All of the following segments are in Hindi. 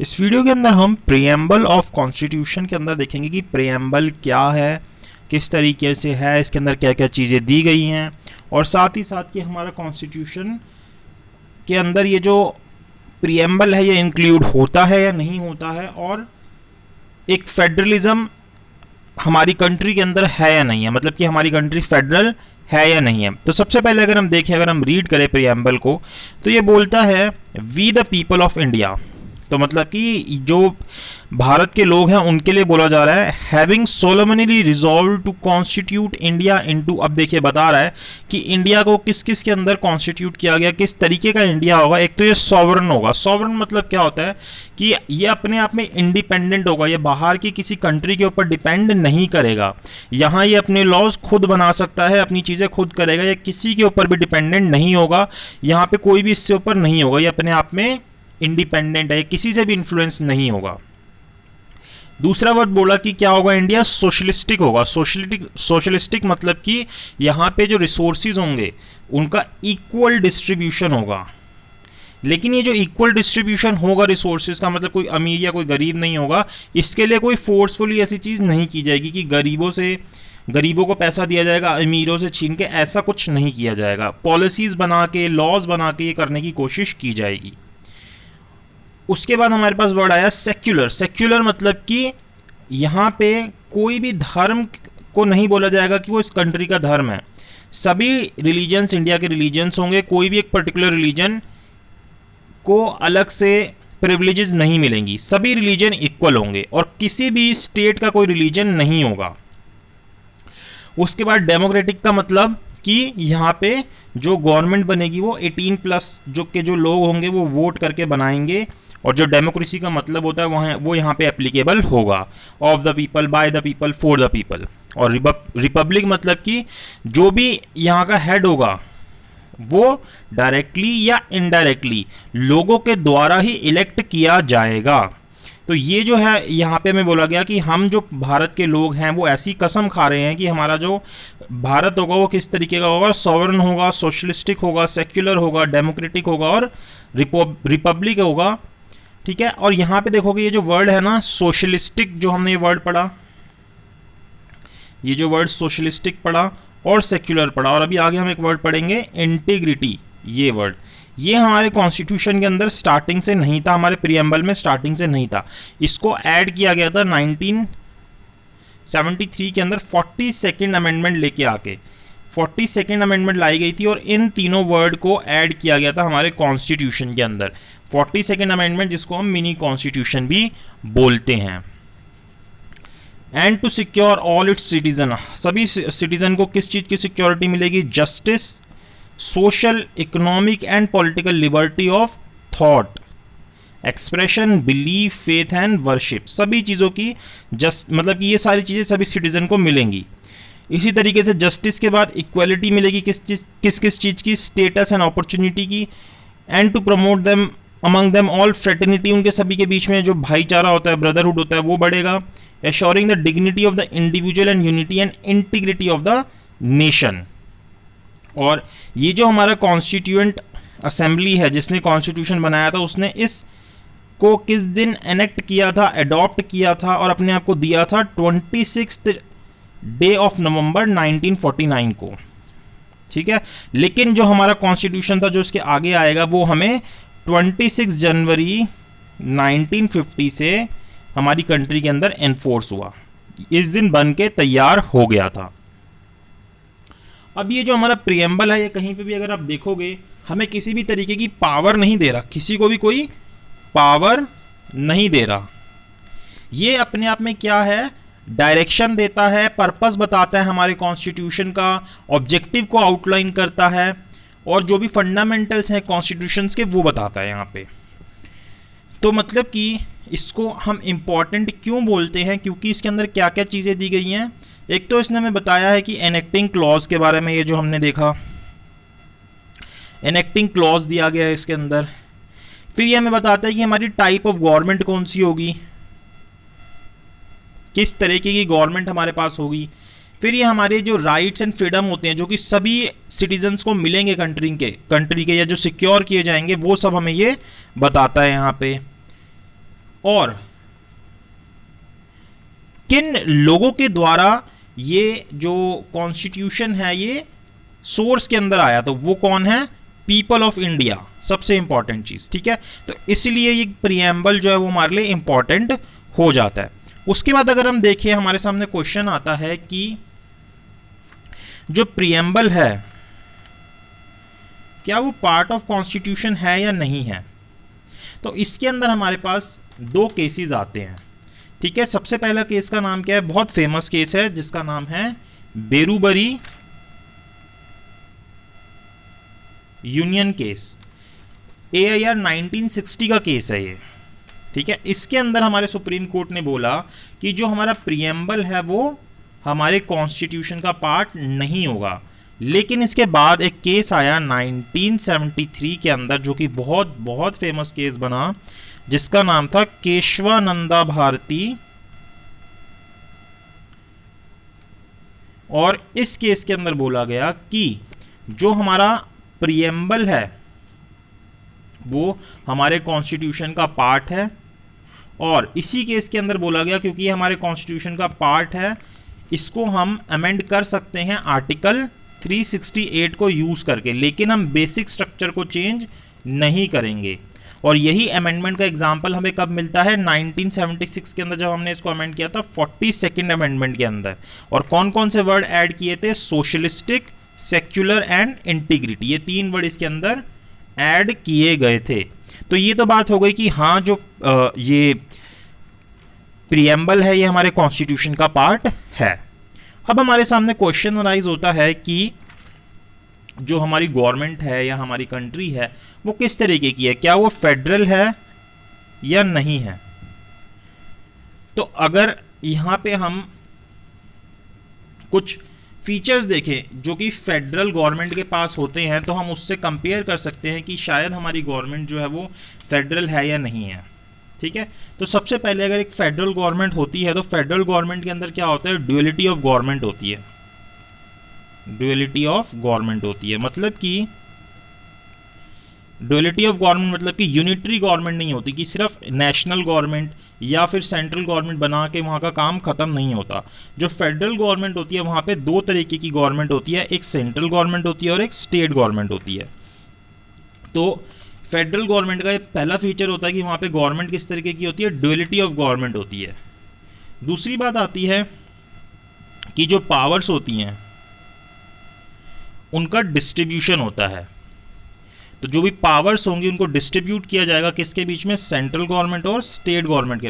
इस वीडियो के अंदर हम प्रीएम्बल ऑफ कॉन्स्टिट्यूशन के अंदर देखेंगे कि प्रीएम्बल क्या है, किस तरीके से है, इसके अंदर क्या क्या चीज़ें दी गई हैं, और साथ ही साथ कि हमारा कॉन्स्टिट्यूशन के अंदर ये जो प्रीएम्बल है ये इंक्लूड होता है या नहीं होता है, और एक फेडरलिज्म हमारी कंट्री के अंदर है या नहीं है, मतलब कि हमारी कंट्री फेडरल है या नहीं है। तो सबसे पहले अगर हम देखें, अगर हम रीड करें प्रीएम्बल को, तो ये बोलता है we the people of India. तो मतलब कि जो भारत के लोग हैं उनके लिए बोला जा रहा है, having solemnly resolve to constitute India into. अब देखिए बता रहा है कि इंडिया को किस किस के अंदर कॉन्स्टिट्यूट किया गया, किस तरीके का इंडिया होगा। एक तो ये सॉवरन होगा। सॉवरन मतलब क्या होता है कि ये अपने आप में इंडिपेंडेंट होगा, ये बाहर की किसी कंट्री के ऊपर डिपेंड नहीं करेगा। यहाँ ये अपने लॉज खुद बना सकता है, अपनी चीज़ें खुद करेगा, ये किसी के ऊपर भी डिपेंडेंट नहीं होगा। यहाँ पे कोई भी इससे ऊपर नहीं होगा, ये अपने आप में इंडिपेंडेंट है, किसी से भी इन्फ्लुएंस नहीं होगा। दूसरा वर्ड बोला कि क्या होगा, इंडिया सोशलिस्टिक होगा। सोशलिस्टिक मतलब कि यहाँ पे जो रिसोर्सेज होंगे उनका इक्वल डिस्ट्रीब्यूशन होगा। लेकिन ये जो इक्वल डिस्ट्रीब्यूशन होगा रिसोर्सेज का, मतलब कोई अमीर या कोई गरीब नहीं होगा। इसके लिए कोई फोर्सफुली ऐसी चीज़ नहीं की जाएगी कि गरीबों को पैसा दिया जाएगा अमीरों से छीन के, ऐसा कुछ नहीं किया जाएगा। पॉलिसीज बना के, लॉज बना के ये करने की कोशिश की जाएगी। उसके बाद हमारे पास वर्ड आया सेक्युलर। सेक्युलर मतलब कि यहाँ पे कोई भी धर्म को नहीं बोला जाएगा कि वो इस कंट्री का धर्म है। सभी रिलीजन्स इंडिया के रिलीजन्स होंगे, कोई भी एक पर्टिकुलर रिलीजन को अलग से प्रिविलेजेस नहीं मिलेंगी, सभी रिलीजन इक्वल होंगे और किसी भी स्टेट का कोई रिलीजन नहीं होगा। उसके बाद डेमोक्रेटिक का मतलब कि यहाँ पे जो गवर्नमेंट बनेगी वो 18+ जो लोग होंगे वो वोट करके बनाएंगे, और जो डेमोक्रेसी का मतलब होता है वो यहाँ पे एप्लीकेबल होगा। Of the people, by the people, for the people. और रिपब्लिक मतलब कि जो भी यहाँ का हेड होगा वो डायरेक्टली या इनडायरेक्टली लोगों के द्वारा ही इलेक्ट किया जाएगा। तो ये जो है यहाँ पे हमें बोला गया कि हम जो भारत के लोग हैं वो ऐसी कसम खा रहे हैं कि हमारा जो भारत होगा वो किस तरीके का होगा, सॉवरन होगा, सोशलिस्टिक होगा, सेक्युलर होगा, डेमोक्रेटिक होगा और रिपब्लिक होगा। ठीक है। और यहाँ पे देखोगे ये जो वर्ड है ना सोशलिस्टिक, जो हमने ये वर्ड पढ़ा, ये जो वर्ड सोशलिस्टिक पढ़ा और सेक्युलर पढ़ा, और अभी आगे हम एक वर्ड पढ़ेंगे इंटीग्रिटी। ये वर्ड ये हमारे कॉन्स्टिट्यूशन के अंदर स्टार्टिंग से नहीं था, हमारे प्रीएम्बल में स्टार्टिंग से नहीं था। इसको ऐड किया गया था 1973 के अंदर 42nd अमेंडमेंट लेके आके 42nd अमेंडमेंट लाई गई थी, और इन तीनों वर्ड को ऐड किया गया था हमारे कॉन्स्टिट्यूशन के अंदर। 42nd अमेंडमेंट जिसको हम मिनी कॉन्स्टिट्यूशन भी बोलते हैं। And to secure all its citizen, सभी सिटीजन को किस चीज़ की सिक्योरिटी मिलेगी, justice, social, economic and political liberty of thought, expression, belief, faith and worship. सभी चीज़ों की मतलब कि ये सारी चीज़ें सभी सिटीजन को मिलेंगी। इसी तरीके से जस्टिस के बाद इक्वालिटी मिलेगी किस चीज़ की, स्टेटस एंड अपॉर्चुनिटी की। And to promote them among them all, fraternity, उनके सभी के बीच में जो भाईचारा होता है, ब्रदरहुड होता है, वो बढ़ेगा। Assuring the dignity of the individual and unity and integrity of the nation. और ये जो हमारा कॉन्स्टिट्यूएंट असेंबली है जिसने कॉन्स्टिट्यूशन बनाया था, उसने इसको किस दिन एनेक्ट किया था, अडॉप्ट किया था और अपने आप को दिया था 26 डे ऑफ नवंबर 1949 को। ठीक है। लेकिन जो हमारा कॉन्स्टिट्यूशन था जो इसके आगे आएगा वो हमें 26 जनवरी 1950 से हमारी कंट्री के अंदर एनफोर्स हुआ, इस दिन बन के तैयार हो गया था। अब ये जो हमारा प्रीएम्बल है, ये कहीं पे भी अगर आप देखोगे हमें किसी भी तरीके की पावर नहीं दे रहा, किसी को भी कोई पावर नहीं दे रहा। ये अपने आप में क्या है, डायरेक्शन देता है, पर्पस बताता है हमारे कॉन्स्टिट्यूशन का, ऑब्जेक्टिव को आउटलाइन करता है, और जो भी फंडामेंटल्स हैं कॉन्स्टिट्यूशंस के वो बताता है यहाँ पे। तो मतलब कि इसको हम इम्पॉर्टेंट क्यों बोलते हैं, क्योंकि इसके अंदर क्या क्या चीज़ें दी गई हैं। एक तो इसने हमें बताया है कि एनेक्टिंग क्लॉज के बारे में, ये जो हमने देखा एनेक्टिंग क्लॉज दिया गया है इसके अंदर। फिर ये हमें बताता है कि हमारी टाइप ऑफ गवर्नमेंट कौन सी होगी, किस तरीके की गवर्नमेंट हमारे पास होगी। फिर ये हमारे जो राइट्स एंड फ्रीडम होते हैं जो कि सभी सिटीजन्स को मिलेंगे कंट्री के या जो सिक्योर किए जाएंगे, वो सब हमें ये बताता है यहाँ पे। और किन लोगों के द्वारा ये जो कॉन्स्टिट्यूशन है ये सोर्स के अंदर आया, तो वो कौन है? पीपल ऑफ इंडिया, सबसे इंपॉर्टेंट चीज। ठीक है, तो इसलिए ये प्रीएम्बल जो है वो हमारे लिए इंपॉर्टेंट हो जाता है। उसके बाद अगर हम देखें, हमारे सामने क्वेश्चन आता है कि जो प्रीएम्बल है क्या वो पार्ट ऑफ कॉन्स्टिट्यूशन है या नहीं है। तो इसके अंदर हमारे पास दो केसेस आते हैं। ठीक है, सबसे पहला केस का नाम क्या है? बहुत फेमस केस है जिसका नाम है बेरूबरी यूनियन केस। AIR 1960 का केस है ये। ठीक है, इसके अंदर हमारे सुप्रीम कोर्ट ने बोला कि जो हमारा प्रीएम्बल है वो हमारे कॉन्स्टिट्यूशन का पार्ट नहीं होगा। लेकिन इसके बाद एक केस आया 1973 के अंदर, जो कि बहुत बहुत फेमस केस बना, जिसका नाम था केशवानंदा भारती। और इस केस के अंदर बोला गया कि जो हमारा प्रीएम्बल है वो हमारे कॉन्स्टिट्यूशन का पार्ट है। और इसी केस के अंदर बोला गया क्योंकि ये हमारे कॉन्स्टिट्यूशन का पार्ट है, इसको हम अमेंड कर सकते हैं आर्टिकल 368 को यूज करके, लेकिन हम बेसिक स्ट्रक्चर को चेंज नहीं करेंगे। और यही अमेंडमेंट का एग्जांपल हमें कब मिलता है? 1976 के अंदर, जब हमने इसको अमेंड किया था 42nd अमेंडमेंट के अंदर। और कौन कौन से वर्ड ऐड किए थे? सोशलिस्टिक, सेक्युलर एंड इंटीग्रिटी, ये 3 वर्ड इसके अंदर ऐड किए गए थे। तो ये तो बात हो गई कि हाँ, जो ये प्रीएम्बल है ये हमारे कॉन्स्टिट्यूशन का पार्ट है। अब हमारे सामने क्वेश्चन अराइज होता है कि जो हमारी गवर्नमेंट है या हमारी कंट्री है वो किस तरीके की है, क्या वो फेडरल है या नहीं है। तो अगर यहां पे हम कुछ फीचर्स देखें जो कि फेडरल गवर्नमेंट के पास होते हैं, तो हम उससे कंपेयर कर सकते हैं कि शायद हमारी गवर्नमेंट जो है वो फेडरल है या नहीं है। ठीक है, तो सबसे पहले अगर एक फेडरल गवर्नमेंट होती है तो फेडरल गवर्नमेंट के अंदर क्या होता है? ड्यूअलिटी ऑफ गवर्नमेंट होती है। ड्यूअलिटी ऑफ गवर्नमेंट होती है मतलब कि ड्यूअलिटी ऑफ गवर्नमेंट मतलब कि यूनिटरी गवर्नमेंट नहीं होती कि सिर्फ नेशनल गवर्नमेंट या फिर सेंट्रल गवर्नमेंट बना के वहाँ का काम खत्म नहीं होता। जो फेडरल गवर्नमेंट होती है वहाँ पे 2 तरीके की गवर्नमेंट होती है, एक सेंट्रल गवर्नमेंट होती है और एक स्टेट गवर्नमेंट होती है। तो फेडरल गवर्नमेंट का पहला फीचर होता है कि वहाँ पे गवर्नमेंट किस तरीके की होती है? ड्यूअलिटी ऑफ गवर्नमेंट होती है। दूसरी बात आती है कि जो पावर्स होती हैं उनका डिस्ट्रीब्यूशन होता है। तो जो भी पावर्स होंगी उनको डिस्ट्रीब्यूट किया जाएगा किसके बीच में? सेंट्रल गवर्नमेंट और स्टेट गवर्नमेंट के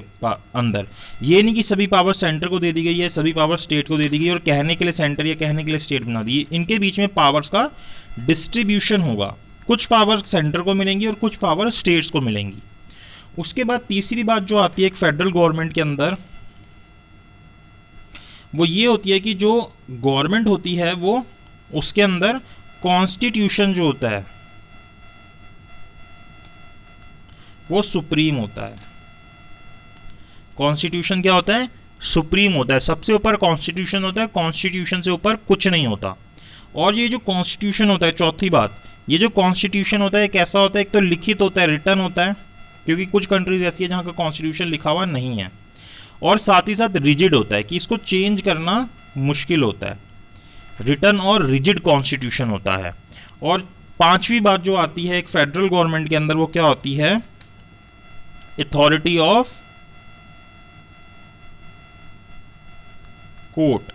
अंदर। ये नहीं कि सभी पावर सेंटर को दे दी गई है, सभी पावर स्टेट को दे दी गई और कहने के लिए सेंटर या कहने के लिए स्टेट बना दी। इनके बीच में पावर्स का डिस्ट्रीब्यूशन होगा, कुछ पावर सेंटर को मिलेंगी और कुछ पावर स्टेट्स को मिलेंगी। उसके बाद तीसरी बात जो आती है एक फेडरल गवर्नमेंट के अंदर, वो ये होती है कि जो गवर्नमेंट होती है वो उसके अंदर कॉन्स्टिट्यूशन जो होता है वो सुप्रीम होता है। कॉन्स्टिट्यूशन क्या होता है? सुप्रीम होता है, सबसे ऊपर कॉन्स्टिट्यूशन होता है, कॉन्स्टिट्यूशन से ऊपर कुछ नहीं होता। और ये जो कॉन्स्टिट्यूशन होता है, चौथी बात, ये जो कॉन्स्टिट्यूशन होता है कैसा होता है? एक तो लिखित होता है, रिटन होता है, क्योंकि कुछ कंट्रीज ऐसी है जहाँ का कॉन्स्टिट्यूशन लिखा हुआ नहीं है। और साथ ही साथ रिजिड होता है कि इसको चेंज करना मुश्किल होता है। रिटन और रिजिड कॉन्स्टिट्यूशन होता है। और पांचवी बात जो आती है एक फेडरल गवर्नमेंट के अंदर, वो क्या होती है? Authority of court.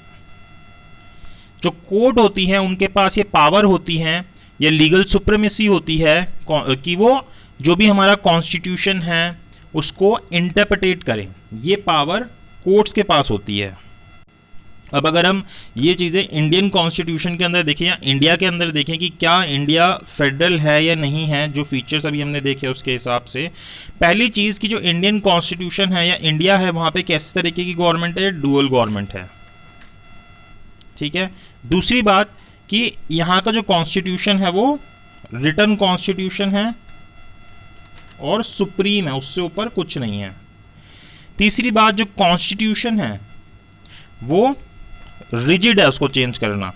जो कोर्ट होती है उनके पास ये पावर होती है, ये लीगल सुप्रीमेसी होती है कि वो जो भी हमारा कॉन्स्टिट्यूशन है उसको इंटरप्रेट करें। ये पावर कोर्ट्स के पास होती है। अब अगर हम ये चीज़ें इंडियन कॉन्स्टिट्यूशन के अंदर देखें या इंडिया के अंदर देखें कि क्या इंडिया फेडरल है या नहीं है, जो फीचर्स अभी हमने देखे उसके हिसाब से, पहली चीज़ कि जो इंडियन कॉन्स्टिट्यूशन है या इंडिया है वहाँ पे किस तरीके की गवर्नमेंट है? डुअल गवर्नमेंट है। ठीक है, दूसरी बात कि यहाँ का जो कॉन्स्टिट्यूशन है वो रिटन कॉन्स्टिट्यूशन है और सुप्रीम है, उससे ऊपर कुछ नहीं है। तीसरी बात, जो कॉन्स्टिट्यूशन है वो रिजिड है, उसको चेंज करना।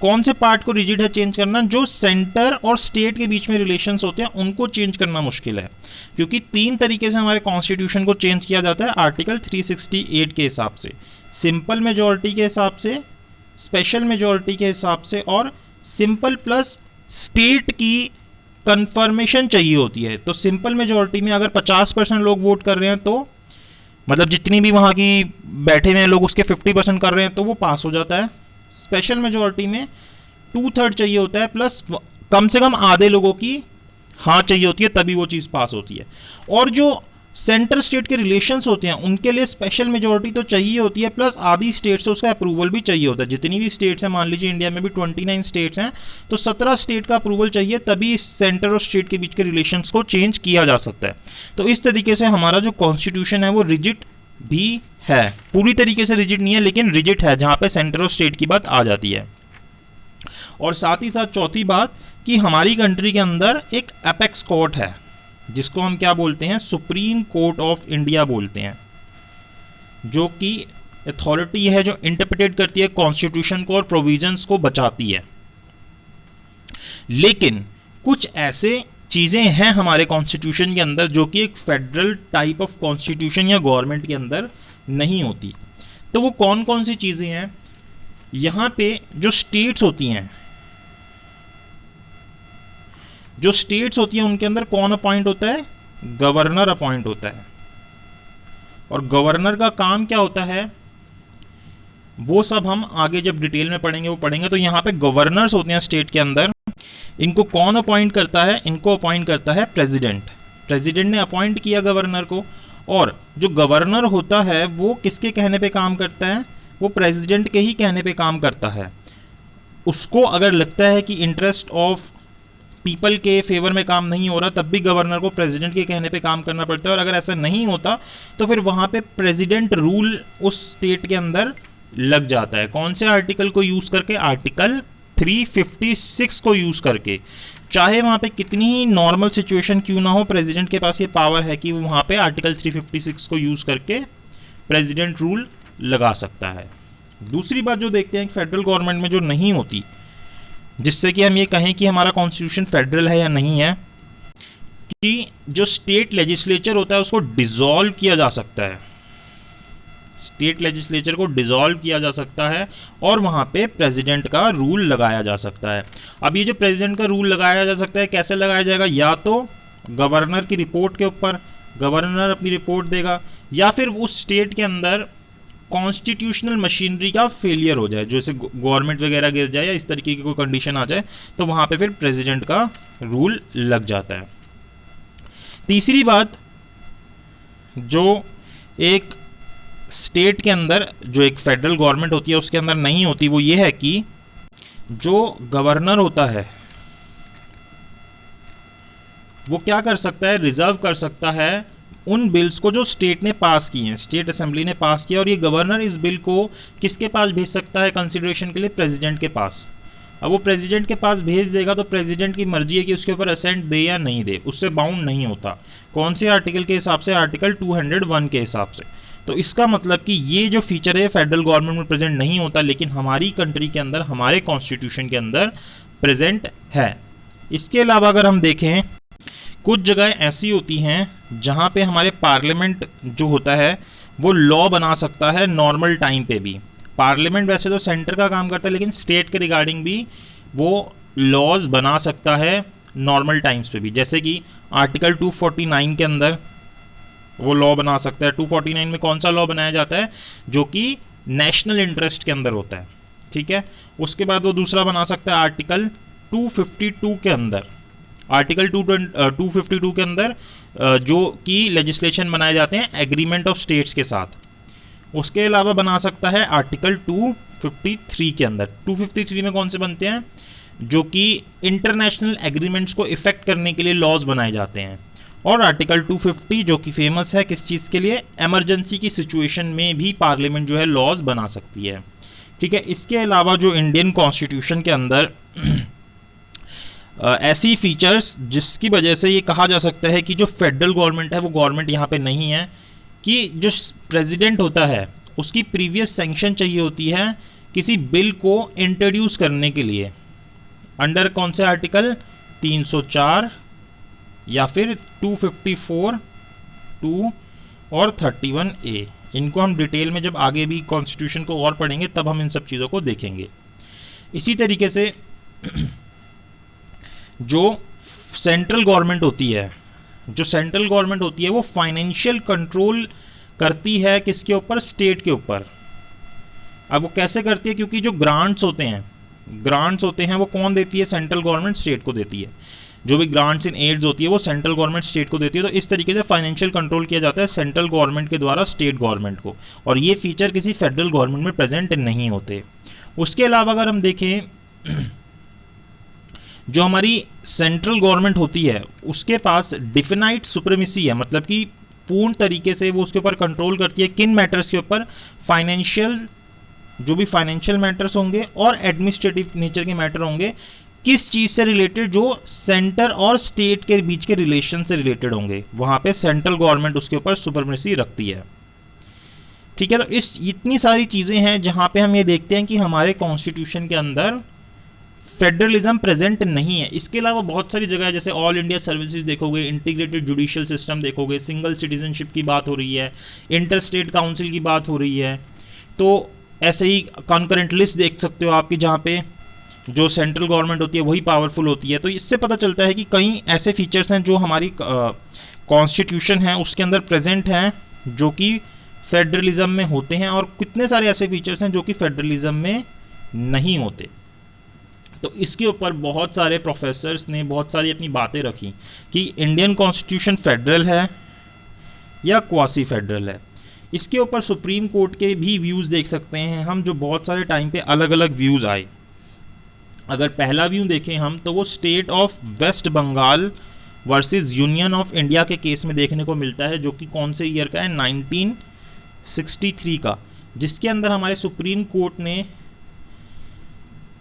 कौन से पार्ट को रिजिड है चेंज करना? जो सेंटर और स्टेट के बीच में रिलेशंस होते हैं उनको चेंज करना मुश्किल है, क्योंकि 3 तरीके से हमारे कॉन्स्टिट्यूशन को चेंज किया जाता है आर्टिकल 368 के हिसाब से, सिंपल मेजॉरिटी के हिसाब से, स्पेशल मेजॉरिटी के हिसाब से, और सिंपल प्लस स्टेट की कंफर्मेशन चाहिए होती है। तो सिंपल मेजॉरिटी में अगर 50% लोग वोट कर रहे हैं, तो मतलब जितनी भी वहाँ की बैठे हुए लोग उसके 50% कर रहे हैं, तो वो पास हो जाता है। स्पेशल मेजॉरिटी में 2/3 चाहिए होता है, प्लस कम से कम आधे लोगों की हाँ चाहिए होती है, तभी वो चीज़ पास होती है। और जो सेंटर स्टेट के रिलेशंस होते हैं उनके लिए स्पेशल मेजॉरिटी तो चाहिए होती है, प्लस आधी स्टेट से उसका अप्रूवल भी चाहिए होता है। जितनी भी स्टेट्स हैं, मान लीजिए इंडिया में भी 29 स्टेट्स हैं, तो 17 स्टेट का अप्रूवल चाहिए, तभी सेंटर और स्टेट के बीच के रिलेशंस को चेंज किया जा सकता है। तो इस तरीके से हमारा जो कॉन्स्टिट्यूशन है वो रिजिड भी है, पूरी तरीके से रिजिड नहीं है लेकिन रिजिड है, जहां पे सेंटर और स्टेट की बात आ जाती है। और साथ ही साथ चौथी बात कि हमारी कंट्री के अंदर एक एपेक्स कोर्ट है, जिसको हम क्या बोलते हैं? सुप्रीम कोर्ट ऑफ इंडिया बोलते हैं, जो कि अथॉरिटी है जो इंटरप्रेट करती है कॉन्स्टिट्यूशन को और प्रोविजंस को बचाती है। लेकिन कुछ ऐसे चीजें हैं हमारे कॉन्स्टिट्यूशन के अंदर जो कि एक फेडरल टाइप ऑफ कॉन्स्टिट्यूशन या गवर्नमेंट के अंदर नहीं होती। तो वो कौन कौन सी चीजें हैं? यहां पे जो स्टेट्स होती हैं, उनके अंदर कौन अपॉइंट होता है? गवर्नर अपॉइंट होता है। और गवर्नर का काम क्या होता है वो सब हम आगे जब डिटेल में पढ़ेंगे वो पढ़ेंगे। तो यहाँ पे गवर्नर्स होते हैं स्टेट के अंदर, इनको कौन अपॉइंट करता है? इनको अपॉइंट करता है प्रेसिडेंट। प्रेसिडेंट ने अपॉइंट किया गवर्नर को, और जो गवर्नर होता है वो किसके कहने पे काम करता है? वो प्रेसिडेंट के ही कहने पे काम करता है। उसको अगर लगता है कि इंटरेस्ट ऑफ पीपल के फेवर में काम नहीं हो रहा, तब भी गवर्नर को प्रेसिडेंट के कहने पे काम करना पड़ता है। और अगर ऐसा नहीं होता तो फिर वहां पे प्रेसिडेंट रूल उस स्टेट के अंदर लग जाता है। कौन से आर्टिकल को यूज करके? आर्टिकल 356 को यूज करके। चाहे वहां पे कितनी ही नॉर्मल सिचुएशन क्यों ना हो, प्रेसिडेंट के पास ये पावर है कि वो वहां पे आर्टिकल 356 को यूज करके प्रेसिडेंट रूल लगा सकता है। दूसरी बात जो देखते हैं फेडरल गवर्नमेंट में जो नहीं होती, जिससे कि हम ये कहें कि हमारा कॉन्स्टिट्यूशन फेडरल है या नहीं है, कि जो स्टेट लेजिस्लेचर होता है उसको डिसॉल्व किया जा सकता है। स्टेट लेजिस्लेचर को डिसॉल्व किया जा सकता है और वहां पे प्रेसिडेंट का रूल लगाया जा सकता है। अब ये जो प्रेसिडेंट का रूल लगाया जा सकता है, कैसे लगाया जाएगा? या तो गवर्नर की रिपोर्ट के ऊपर, गवर्नर अपनी रिपोर्ट देगा, या फिर उस स्टेट के अंदर कॉन्स्टिट्यूशनल मशीनरी का फेलियर हो जाए, जैसे गवर्नमेंट वगैरह गिर जाए या इस तरीके की कोई कंडीशन आ जाए, तो वहां पे फिर प्रेसिडेंट का रूल लग जाता है। तीसरी बात जो एक स्टेट के अंदर, जो एक फेडरल गवर्नमेंट होती है उसके अंदर नहीं होती, वो ये है कि जो गवर्नर होता है वो क्या कर सकता है? रिजर्व कर सकता है उन बिल्स को जो स्टेट ने पास किए हैं, स्टेट असेंबली ने पास किया, और ये गवर्नर इस बिल को किसके पास भेज सकता है कंसिडरेशन के लिए? प्रेसिडेंट के पास। अब वो प्रेसिडेंट के पास भेज देगा तो प्रेसिडेंट की मर्जी है कि उसके ऊपर असेंट दे या नहीं दे, उससे बाउंड नहीं होता। कौन से आर्टिकल के हिसाब से? आर्टिकल 201 के हिसाब से। तो इसका मतलब कि ये जो फीचर है फेडरल गवर्नमेंट में प्रेजेंट नहीं होता, लेकिन हमारी कंट्री के अंदर, हमारे कॉन्स्टिट्यूशन के अंदर प्रेजेंट है। इसके अलावा अगर हम देखें, कुछ जगह ऐसी होती हैं जहां पे हमारे पार्लियामेंट जो होता है वो लॉ बना सकता है नॉर्मल टाइम पे भी। पार्लियामेंट वैसे तो सेंटर का काम करता है, लेकिन स्टेट के रिगार्डिंग भी वो लॉज बना सकता है नॉर्मल टाइम्स पे भी। जैसे कि आर्टिकल 249 के अंदर वो लॉ बना सकता है। 249 में कौन सा लॉ बनाया जाता है? जो कि नेशनल इंटरेस्ट के अंदर होता है, ठीक है। उसके बाद वो दूसरा बना सकता है आर्टिकल 252 के अंदर। आर्टिकल 252 के अंदर जो कि लेजिस्लेशन बनाए जाते हैं एग्रीमेंट ऑफ स्टेट्स के साथ। उसके अलावा बना सकता है आर्टिकल 253 के अंदर। 253 में कौन से बनते हैं? जो कि इंटरनेशनल एग्रीमेंट्स को इफेक्ट करने के लिए लॉज बनाए जाते हैं। और आर्टिकल 250 जो कि फेमस है किस चीज़ के लिए? इमरजेंसी की सिचुएशन में भी पार्लियामेंट जो है लॉज बना सकती है, ठीक है। इसके अलावा जो इंडियन कॉन्स्टिट्यूशन के अंदर ऐसी फीचर्स जिसकी वजह से ये कहा जा सकता है कि जो फेडरल गवर्नमेंट है वो गवर्नमेंट यहाँ पे नहीं है, कि जो प्रेसिडेंट होता है उसकी प्रीवियस सैंक्शन चाहिए होती है किसी बिल को इंट्रोड्यूस करने के लिए अंडर कौन से आर्टिकल 304 या फिर 254 2 और 31A। इनको हम डिटेल में जब आगे भी कॉन्स्टिट्यूशन को और पढ़ेंगे तब हम इन सब चीज़ों को देखेंगे। इसी तरीके से जो सेंट्रल गवर्नमेंट होती है, वो फाइनेंशियल कंट्रोल करती है किसके ऊपर? स्टेट के ऊपर। अब वो कैसे करती है? क्योंकि जो ग्रांट्स होते हैं वो कौन देती है? सेंट्रल गवर्नमेंट स्टेट को देती है। जो भी ग्रांट्स इन एड्स होती है वो सेंट्रल गवर्नमेंट स्टेट को देती है। तो इस तरीके से फाइनेंशियल कंट्रोल किया जाता है सेंट्रल गवर्नमेंट के द्वारा स्टेट गवर्नमेंट को, और ये फीचर किसी फेडरल गवर्नमेंट में प्रेजेंट नहीं होते। उसके अलावा अगर हम देखें, जो हमारी सेंट्रल गवर्नमेंट होती है उसके पास डिफिनाइट सुप्रीमेसी है, मतलब कि पूर्ण तरीके से वो उसके ऊपर कंट्रोल करती है। किन मैटर्स के ऊपर? फाइनेंशियल, जो भी फाइनेंशियल मैटर्स होंगे और एडमिनिस्ट्रेटिव नेचर के मैटर होंगे। किस चीज से रिलेटेड? जो सेंटर और स्टेट के बीच के रिलेशन से रिलेटेड होंगे, वहां पे सेंट्रल गवर्नमेंट उसके ऊपर सुप्रीमेसी रखती है। ठीक है, तो इतनी सारी चीजें हैं जहां पे हम ये देखते हैं कि हमारे कॉन्स्टिट्यूशन के अंदर फेडरलिज्म प्रेजेंट नहीं है। इसके अलावा बहुत सारी जगह है, जैसे ऑल इंडिया सर्विसेज देखोगे, इंटीग्रेटेड जुडिशियल सिस्टम देखोगे, सिंगल सिटीजनशिप की बात हो रही है, इंटर स्टेट काउंसिल की बात हो रही है। तो ऐसे ही कॉन्करेंट लिस्ट देख सकते हो आपकी, जहाँ पे जो सेंट्रल गवर्नमेंट होती है वही पावरफुल होती है। तो इससे पता चलता है कि कई ऐसे फीचर्स हैं जो हमारी कॉन्स्टिट्यूशन है उसके अंदर प्रेजेंट हैं जो कि फेडरलिज्म में होते हैं, और कितने सारे ऐसे फीचर्स हैं जो कि फेडरलिज्म में नहीं होते। तो इसके ऊपर बहुत सारे प्रोफेसर्स ने बहुत सारी अपनी बातें रखी कि इंडियन कॉन्स्टिट्यूशन फेडरल है या क्वासी फेडरल है। इसके ऊपर सुप्रीम कोर्ट के भी व्यूज़ देख सकते हैं हम, जो बहुत सारे टाइम पे अलग अलग व्यूज़ आए। अगर पहला व्यू देखें हम, तो वो state of West Bengal versus union of India के केस में देखने को मिलता है, जो कि कौन से ईयर का है? 1963 का, जिसके अंदर हमारे सुप्रीम कोर्ट ने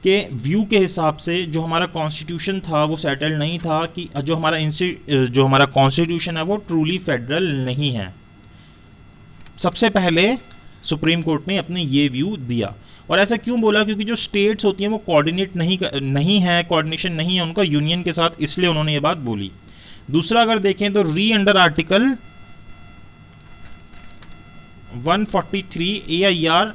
के व्यू के हिसाब से जो हमारा कॉन्स्टिट्यूशन था वो सेटल नहीं था, कि जो हमारा कॉन्स्टिट्यूशन है वो ट्रूली फेडरल नहीं है। सबसे पहले सुप्रीम कोर्ट ने अपने ये व्यू दिया। और ऐसा क्यों बोला? क्योंकि जो स्टेट्स होती हैं वो कोऑर्डिनेट नहीं है, कोऑर्डिनेशन नहीं है उनका यूनियन के साथ, इसलिए उन्होंने ये बात बोली। दूसरा अगर देखें तो री अंडर आर्टिकल 143 AIR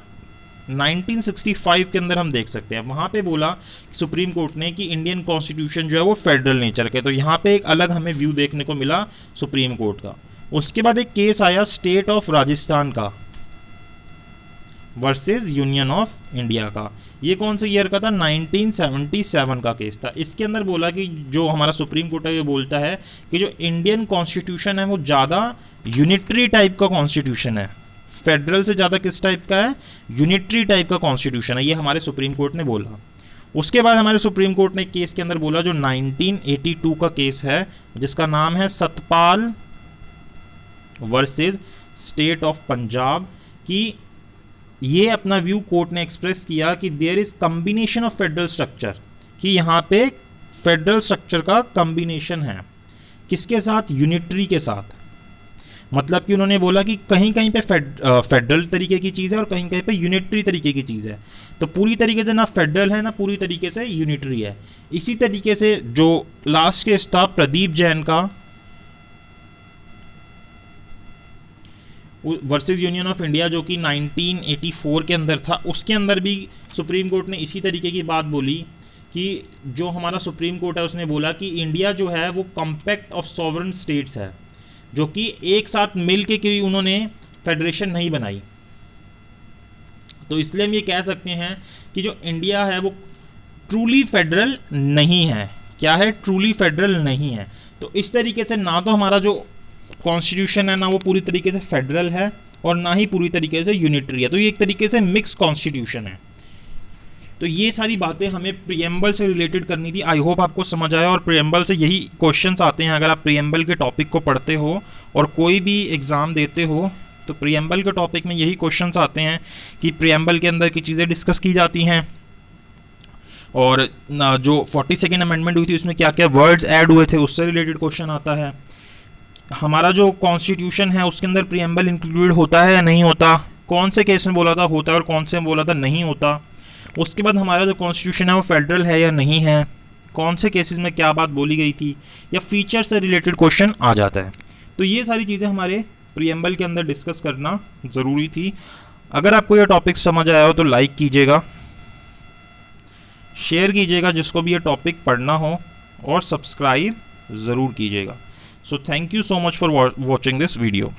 1965 के अंदर हम देख सकते हैं, वहां पे बोला सुप्रीम कोर्ट ने कि इंडियन कॉन्स्टिट्यूशन जो है वो फेडरल नेचर के। तो यहाँ पे एक अलग हमें व्यू देखने को मिला सुप्रीम कोर्ट का। उसके बाद एक केस आया स्टेट ऑफ राजस्थान का वर्सेस यूनियन ऑफ इंडिया का। ये कौन से ईयर का था? 1977 का केस था। इसके अंदर बोला कि जो हमारा सुप्रीम कोर्ट है ये बोलता है कि जो इंडियन कॉन्स्टिट्यूशन है वो ज़्यादा यूनिटरी टाइप का कॉन्स्टिट्यूशन है, फेडरल से ज़्यादा किस टाइप का है? यूनिटरी टाइप का कॉन्स्टिट्यूशन है, ये हमारे सुप्रीम कोर्ट ने बोला। उसके बाद हमारे सुप्रीम कोर्ट ने केस के अंदर बोला जो 1982 का केस है, जिसका नाम है Satpal versus state of Punjab, कि ये अपना व्यू कोर्ट ने एक्सप्रेस किया कि there is combination of federal structure, कि यहाँ पे फेडरल स्ट्रक्चर का कॉम्बिनेशन है, किसके साथ? यूनिटरी के साथ। मतलब कि उन्होंने बोला कि कहीं कहीं पे फेडरल तरीके की चीज़ है और कहीं कहीं पे यूनिटरी तरीके की चीज़ है। तो पूरी तरीके से ना फेडरल है ना पूरी तरीके से यूनिटरी है। इसी तरीके से जो लास्ट केस था प्रदीप जैन का वर्सेस यूनियन ऑफ इंडिया, जो कि 1984 के अंदर था, उसके अंदर भी सुप्रीम कोर्ट ने इसी तरीके की बात बोली कि जो हमारा सुप्रीम कोर्ट है उसने बोला कि इंडिया जो है वो कॉम्पैक्ट ऑफ सॉवरन स्टेट्स है, जो कि एक साथ मिल के उन्होंने फेडरेशन नहीं बनाई। तो इसलिए हम ये कह सकते हैं कि जो इंडिया है वो ट्रूली फेडरल नहीं है। क्या है? ट्रूली फेडरल नहीं है। तो इस तरीके से ना तो हमारा जो कॉन्स्टिट्यूशन है ना वो पूरी तरीके से फेडरल है और ना ही पूरी तरीके से यूनिटरी है। तो ये एक तरीके से मिक्स कॉन्स्टिट्यूशन है। तो ये सारी बातें हमें प्रीएम्बल से रिलेटेड करनी थी। आई होप आपको समझ आया। और प्रीएम्बल से यही क्वेश्चंस आते हैं अगर आप प्रीएम्बल के टॉपिक को पढ़ते हो और कोई भी एग्ज़ाम देते हो, तो प्रीएम्बल के टॉपिक में यही क्वेश्चंस आते हैं कि प्रीएम्बल के अंदर की चीज़ें डिस्कस की जाती हैं और जो 42nd अमेंडमेंट हुई थी उसमें क्या क्या वर्ड्स ऐड हुए थे उससे रिलेटेड क्वेश्चन आता है। हमारा जो कॉन्स्टिट्यूशन है उसके अंदर प्रीएम्बल इंक्लूडेड होता है या नहीं होता, कौन से केस में बोला था होता है और कौन से में बोला था नहीं होता। उसके बाद हमारा जो कॉन्स्टिट्यूशन है वो फेडरल है या नहीं है, कौन से केसेस में क्या बात बोली गई थी, या फीचर से रिलेटेड क्वेश्चन आ जाता है। तो ये सारी चीज़ें हमारे प्रीएम्बल के अंदर डिस्कस करना ज़रूरी थी। अगर आपको ये टॉपिक समझ आया हो तो लाइक कीजिएगा, शेयर कीजिएगा जिसको भी ये टॉपिक पढ़ना हो, और सब्सक्राइब ज़रूर कीजिएगा। So thank you so much for watching this video.